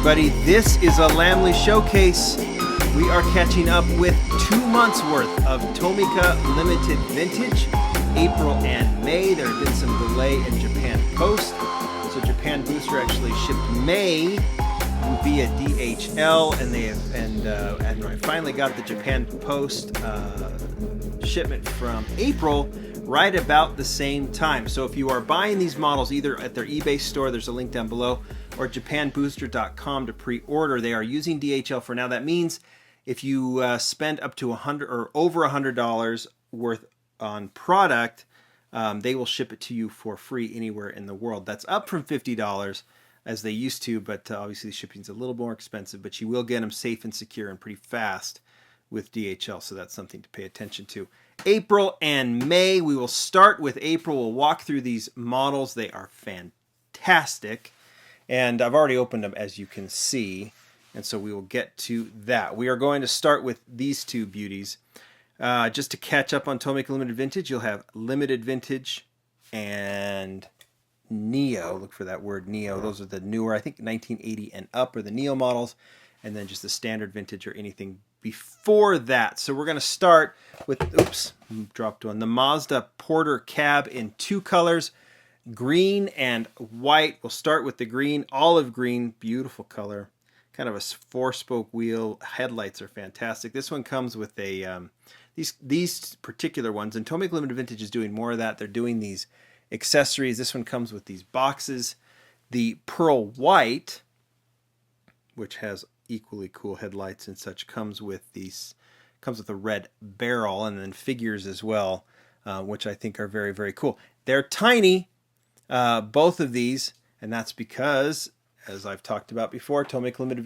everybody. This is a Lamley Showcase. We are catching up with 2 months worth of Tomica Limited Vintage, April and May. There had been some delay in Japan Post, so Japan Booster actually shipped May via DHL, and I finally got the Japan Post shipment from April right about the same time. So if you are buying these models either at their eBay store, there's a link down below, or japanbooster.com to pre-order, they are using DHL for now. That means if you spend up to $100 or over $100 worth on product, they will ship it to you for free anywhere in the world. That's up from $50 as they used to, but obviously shipping's a little more expensive, but you will get them safe and secure and pretty fast with DHL, so that's something to pay attention to. April and May, we will start with April. We'll walk through these models. They are fantastic, and I've already opened them, as you can see, and so we will get to that. We are going to start with these two beauties. Just to catch up on Tomica Limited Vintage, you'll have Limited Vintage and Neo. Look for that word Neo. Those are the newer, I think 1980 and up are the Neo models, and then just the standard vintage or anything before that. So we're going to start with, oops, dropped one, the Mazda Porter Cab in 2 colors, green and white. We'll start with the green, olive green, beautiful color, kind of a 4-spoke wheel. Headlights are fantastic. This one comes with a these particular ones, and Tomica Limited Vintage is doing more of that. They're doing these accessories. This one comes with these boxes. The pearl white, which has equally cool headlights and such, comes with a red barrel and then figures as well, which I think are very, very cool. They're tiny, both of these, and that's because, as I've talked about before, Tomica Limited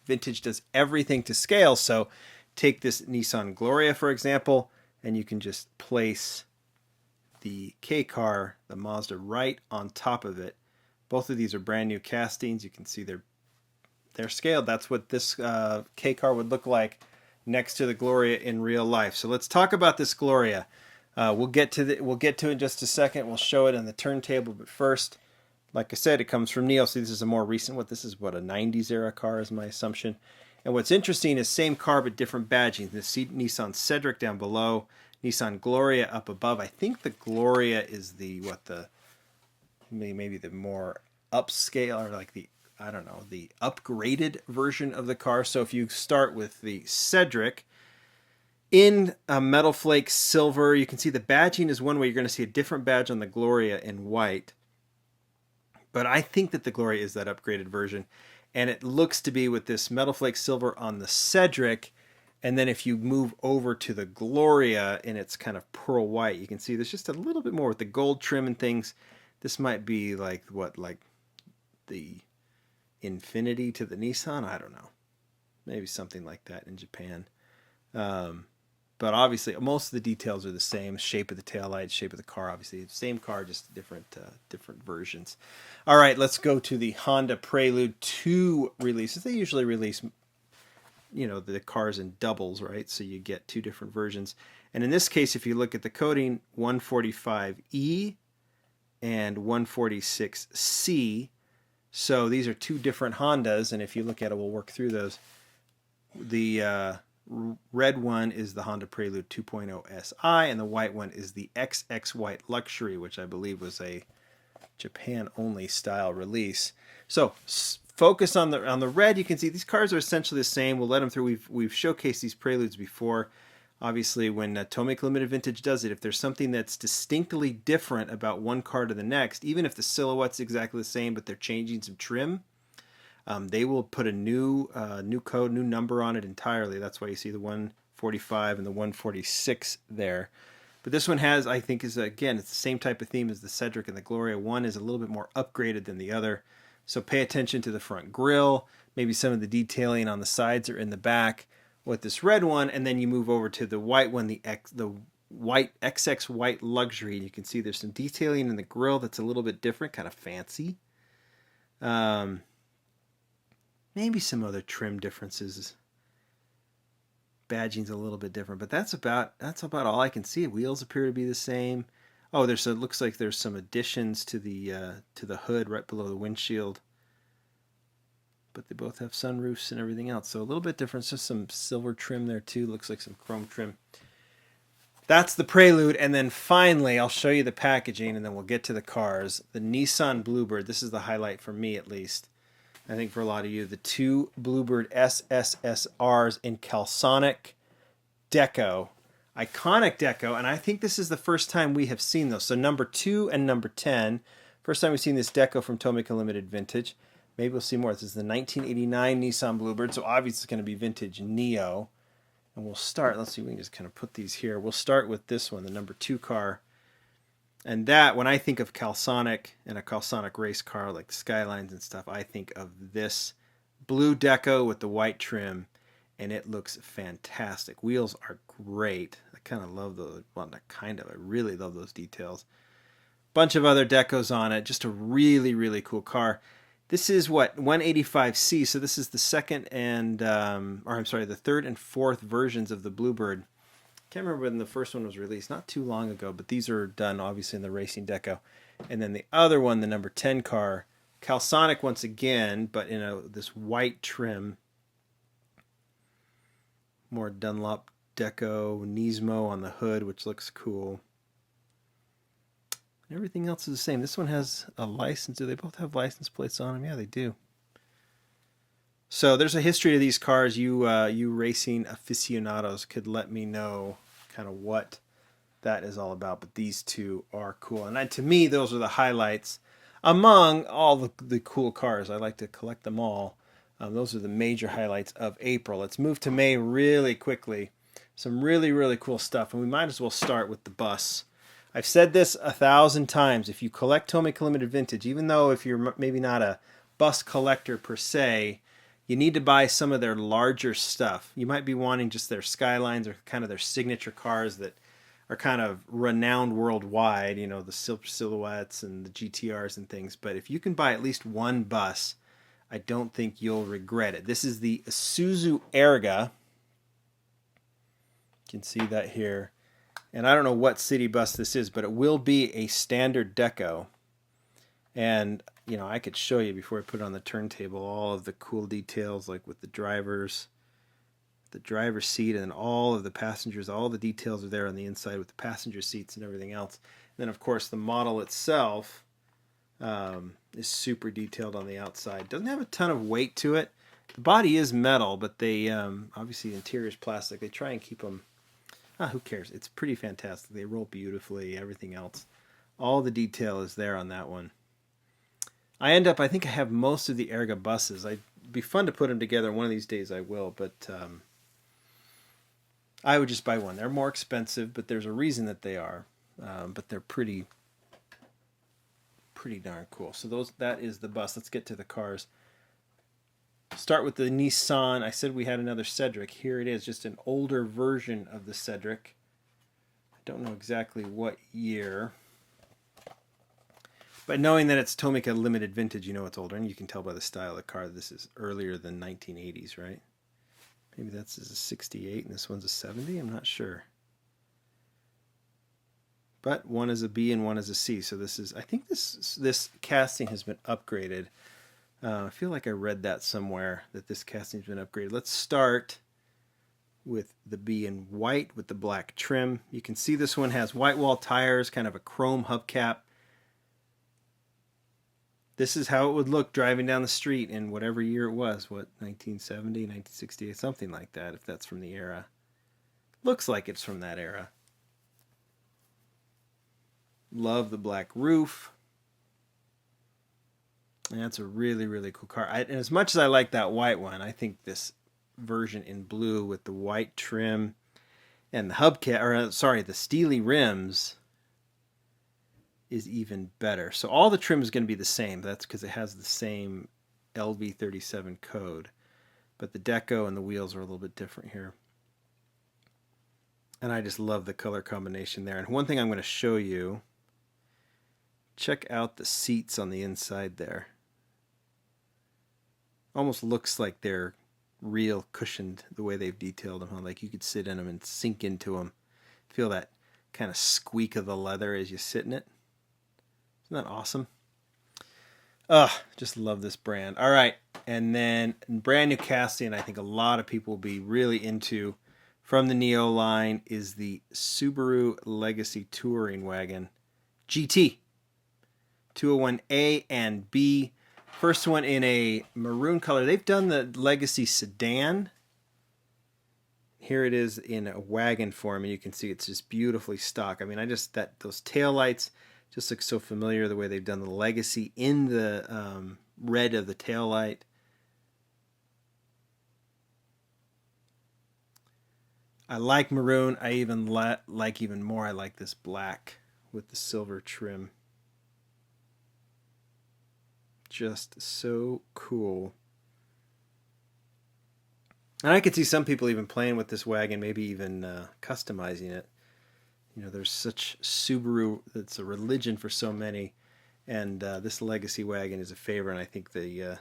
Vintage does everything to scale. So take this Nissan Gloria, for example, and you can just place the K-Car, the Mazda, right on top of it. Both of these are brand new castings. You can see they're scaled. That's what this K-Car would look like next to the Gloria in real life. So let's talk about this Gloria. We'll get to it in just a second. We'll show it on the turntable, but first, like I said, it comes from Neo. So this is a more recent one. This is a 90s era car is my assumption. And what's interesting is same car but different badging. The Nissan Cedric down below, Nissan Gloria up above. I think the Gloria is maybe the more upscale, or like the upgraded version of the car. So if you start with the Cedric in a metal flake silver, you can see the badging is one way. You're going to see a different badge on the Gloria in white. But I think that the Gloria is that upgraded version. And it looks to be with this metal flake silver on the Cedric. And then if you move over to the Gloria in its kind of pearl white, you can see there's just a little bit more with the gold trim and things. This might be like the Infinity to the Nissan? I don't know. Maybe something like that in Japan. But obviously, most of the details are the same. Shape of the taillight, shape of the car, obviously. Same car, just different versions. All right, let's go to the Honda Prelude 2 releases. They usually release, the cars in doubles, right? So you get 2 different versions. And in this case, if you look at the coding, 145E and 146C. So these are 2 different Hondas, and if you look at it, we'll work through those. The red one is the Honda Prelude 2.0 SI, and the white one is the XX White Luxury, which I believe was a Japan-only style release. So focus on the red. You can see these cars are essentially the same. We'll let them through. We've showcased these Preludes before. Obviously, when Tomica Limited Vintage does it, if there's something that's distinctly different about one car to the next, even if the silhouette's exactly the same, but they're changing some trim, they will put a new code, new number on it entirely. That's why you see the 145 and the 146 there. But this one has, I think, again, it's the same type of theme as the Cedric and the Gloria. One is a little bit more upgraded than the other. So pay attention to the front grille, maybe some of the detailing on the sides or in the back with this red one, and then you move over to the white one, the white XX White Luxury. And you can see there's some detailing in the grille that's a little bit different, kind of fancy. Maybe some other trim differences. Badging's a little bit different, but that's about all I can see. Wheels appear to be the same. Oh, it looks like there's some additions to the hood right below the windshield. but they both have sunroofs and everything else. So a little bit different. Just some silver trim there too. Looks like some chrome trim. That's the Prelude. And then finally, I'll show you the packaging and then we'll get to the cars. The Nissan Bluebird. This is the highlight for me at least. I think for a lot of you. The two Bluebird SSSRs in Calsonic Deco. Iconic Deco. And I think this is the first time we have seen those. So number 2 and number 10. First time we've seen this Deco from Tomica Limited Vintage. Maybe we'll see more. This is the 1989 Nissan Bluebird. So obviously it's going to be vintage Neo. And we'll start, let's see, we can just kind of put these here. We'll start with this one, the number 2 car. And that, when I think of Calsonic and a Calsonic race car like Skylines and stuff, I think of this blue Deco with the white trim. And it looks fantastic. Wheels are great. I kind of love those, well, not kind of, I really love those details. Bunch of other decos on it. Just a really, really cool car. This is what, 185C, so this is the second and, the third and fourth versions of the Bluebird. Can't remember when the first one was released, not too long ago, but these are done obviously in the racing deco. And then the other one, the number 10 car, Calsonic once again, but in this white trim. More Dunlop deco, Nismo on the hood, which looks cool. Everything else is the same. This one has a license. Do they both have license plates on them? Yeah, they do. So there's a history of these cars. You racing aficionados could let me know kind of what that is all about. But these two are cool. And to me, those are the highlights among all the cool cars. I like to collect them all. Those are the major highlights of April. Let's move to May really quickly. Some really, really cool stuff. And we might as well start with the bus. I've said this 1,000 times. If you collect Tomica Limited Vintage, even though if you're maybe not a bus collector per se, you need to buy some of their larger stuff. You might be wanting just their Skylines or kind of their signature cars that are kind of renowned worldwide, you know, the Silver Silhouettes and the GT-Rs and things. But if you can buy at least one bus, I don't think you'll regret it. This is the Isuzu Erga. You can see that here. And I don't know what city bus this is, but it will be a standard deco. And, you know, I could show you before I put it on the turntable all of the cool details, like with the driver's seat and all of the passengers. All the details are there on the inside with the passenger seats and everything else. And then, of course, the model itself is super detailed on the outside. Doesn't have a ton of weight to it. The body is metal, but they obviously the interior is plastic. They try and keep them... who cares? It's pretty fantastic. They roll beautifully, everything else. All the detail is there on that one. I think I have most of the Erga buses. It'd be fun to put them together. One of these days I will, but I would just buy one. They're more expensive, but there's a reason that they are. But they're pretty darn cool. So that is the bus. Let's get to the cars. Start with the Nissan. I said we had another Cedric. Here it is, just an older version of the Cedric. I don't know exactly what year. But knowing that it's Tomica Limited Vintage, you know it's older. And you can tell by the style of the car this is earlier than 1980s, right? Maybe that's a 68 and this one's a 70? I'm not sure. But one is a B and one is a C. So this is, I think this casting has been upgraded. I feel like I read that somewhere, that this casting's been upgraded. Let's start with the B in white with the black trim. You can see this one has white wall tires, kind of a chrome hubcap. This is how it would look driving down the street in whatever year it was. What, 1970, 1968, something like that, if that's from the era. Looks like it's from that era. Love the black roof. And that's a really, really cool car. And as much as I like that white one, I think this version in blue with the white trim and the hubcap, the steely rims is even better. So all the trim is going to be the same. That's because it has the same LV37 code. But the deco and the wheels are a little bit different here. And I just love the color combination there. And one thing I'm going to show you, check out the seats on the inside there. Almost looks like they're real cushioned the way they've detailed them. Huh? Like you could sit in them and sink into them. Feel that kind of squeak of the leather as you sit in it. Isn't that awesome? Ugh, just love this brand. All right, and then brand new casting, I think a lot of people will be really into from the Neo line is the Subaru Legacy Touring Wagon GT. 201A and B. First one in a maroon color. They've done the Legacy sedan. Here it is in a wagon form, and you can see it's just beautifully stock. I mean, those taillights just look so familiar, the way they've done the Legacy in the red of the taillight. I like maroon. I even like even more. I like this black with the silver trim. Just so cool. And I could see some people even playing with this wagon, maybe even customizing it. You know, there's such Subaru that's a religion for so many, and this Legacy wagon is a favorite. And I think a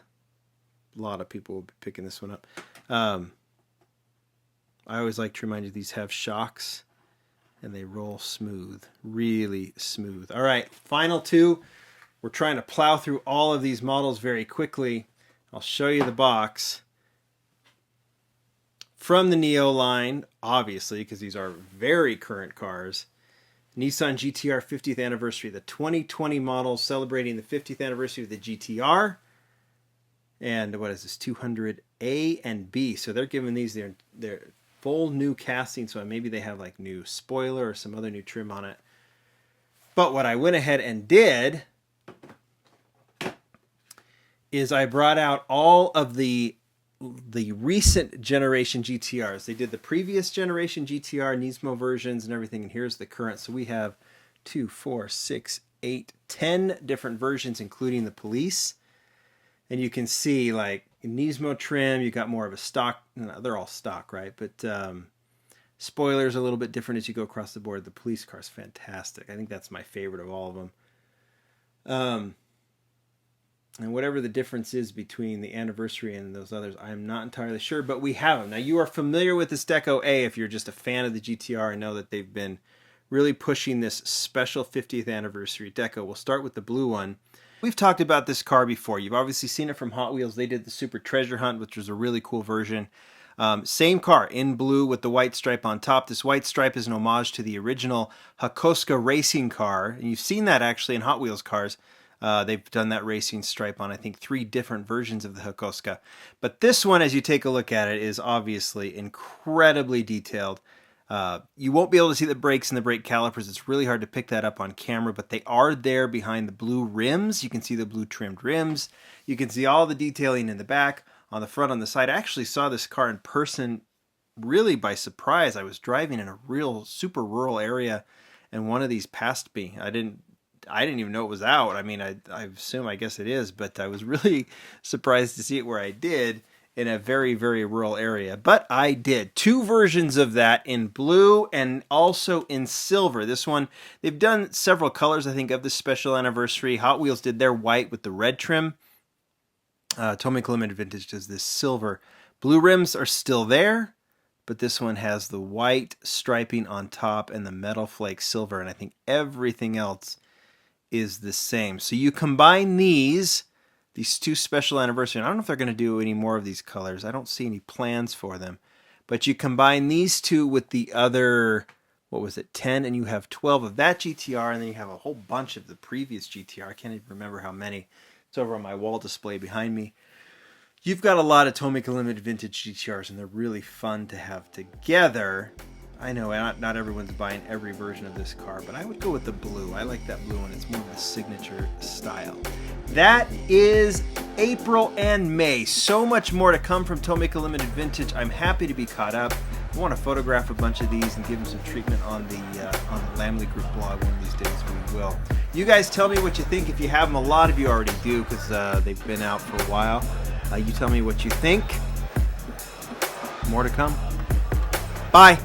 lot of people will be picking this one up. I always like to remind you these have shocks, and they roll smooth, really smooth. All right, final two. We're trying to plow through all of these models very quickly. I'll show you the box. From the Neo line, obviously, because these are very current cars. Nissan GT-R 50th anniversary, the 2020 model celebrating the 50th anniversary of the GT-R. And what is this, 200A and B. So they're giving these their full new casting, so maybe they have like new spoiler or some other new trim on it. But what I went ahead and did is I brought out all of the recent generation GT-Rs. They did the previous generation GT-R Nismo versions and everything, and here's the current. So we have 2, 4, 6, 8, 10 different versions, including the police. And you can see like Nismo trim, you got more of a stock. No, they're all stock, right? But spoilers a little bit different as you go across the board. The police car is fantastic. I think that's my favorite of all of them. And whatever the difference is between the anniversary and those others, I'm not entirely sure, but we have them. Now, you are familiar with this Deco A if you're just a fan of the GT-R and know that they've been really pushing this special 50th anniversary Deco. We'll start with the blue one. We've talked about this car before. You've obviously seen it from Hot Wheels. They did the Super Treasure Hunt, which was a really cool version. Same car in blue with the white stripe on top. This white stripe is an homage to the original Hakoska racing car. And you've seen that actually in Hot Wheels cars. They've done that racing stripe on, I think, 3 different versions of the Hakoska. But this one, as you take a look at it, is obviously incredibly detailed. You won't be able to see the brakes and the brake calipers. It's really hard to pick that up on camera, but they are there behind the blue rims. You can see the blue trimmed rims. You can see all the detailing in the back, on the front, on the side. I actually saw this car in person really by surprise. I was driving in a real super rural area, and one of these passed me. I didn't even know it was out. I mean, I assume, I guess it is, but I was really surprised to see it where I did in a very, very rural area. But I did. 2 versions of that in blue and also in silver. This one, they've done several colors, I think, of this special anniversary. Hot Wheels did their white with the red trim. Tomica Limited Vintage does this silver. Blue rims are still there, but this one has the white striping on top and the metal flake silver, and I think everything else is the same. So you combine these 2 special anniversary, and I don't know if they're going to do any more of these colors. I don't see any plans for them. But you combine these 2 with the other, 10, and you have 12 of that GT-R, and then you have a whole bunch of the previous GT-R. I can't even remember how many. It's over on my wall display behind me. You've got a lot of Tomica Limited Vintage GT-Rs, and they're really fun to have together. I know not everyone's buying every version of this car, but I would go with the blue. I like that blue one. It's more of a signature style. That is April and May. So much more to come from Tomica Limited Vintage. I'm happy to be caught up. I want to photograph a bunch of these and give them some treatment on the Lamley Group blog. One of these days we will. You guys tell me what you think. If you have them, a lot of you already do because they've been out for a while. You tell me what you think. More to come. Bye.